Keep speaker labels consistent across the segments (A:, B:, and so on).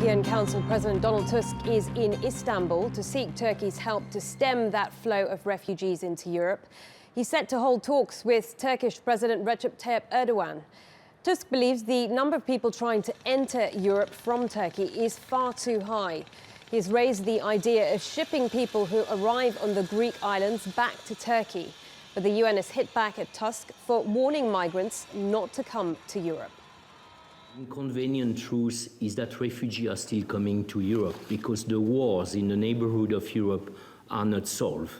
A: European Council President Donald Tusk is in Istanbul to seek Turkey's help to stem that flow of refugees into Europe. He's set to hold talks with Turkish President Recep Tayyip Erdogan. Tusk believes the number of people trying to enter Europe from Turkey is far too high. He's raised the idea of shipping people who arrive on the Greek islands back to Turkey. But the UN has hit back at Tusk for warning migrants not to come to Europe.
B: Inconvenient truth is that refugees are still coming to Europe because the wars in the neighborhood of Europe are not solved.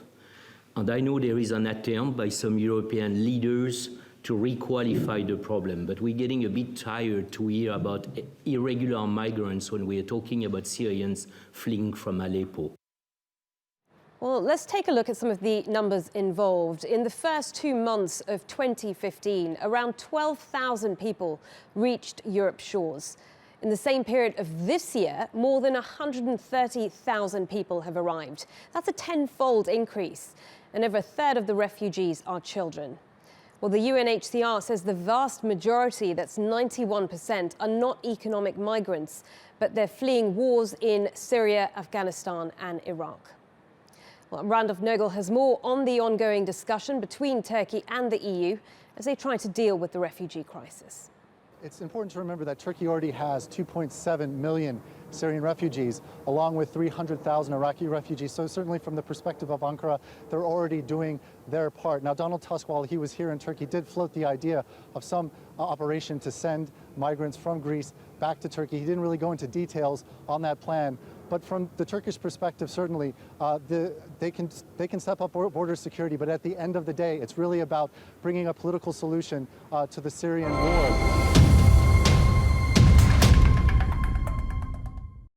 B: And I know there is an attempt by some European leaders to requalify the problem, but we're getting a bit tired to hear about irregular migrants when we are talking about Syrians fleeing from Aleppo.
A: Well, let's take a look at some of the numbers involved. In the first 2 months of 2015, around 12,000 people reached Europe's shores. In the same period of this year, more than 130,000 people have arrived. That's a tenfold increase, and over a third of the refugees are children. Well, the UNHCR says the vast majority, that's 91%, are not economic migrants, but they're fleeing wars in Syria, Afghanistan and Iraq. Well, Randolph Nogel has more on the ongoing discussion between Turkey and the EU as they try to deal with the refugee crisis.
C: It's important to remember that Turkey already has 2.7 million Syrian refugees, along with 300,000 Iraqi refugees. So certainly from the perspective of Ankara, they're already doing their part. Now, Donald Tusk, while he was here in Turkey, did float the idea of some operation to send migrants from Greece back to Turkey. He didn't really go into details on that plan. But from the Turkish perspective, certainly, they can step up border security. But at the end of the day, it's really about bringing a political solution to the Syrian war.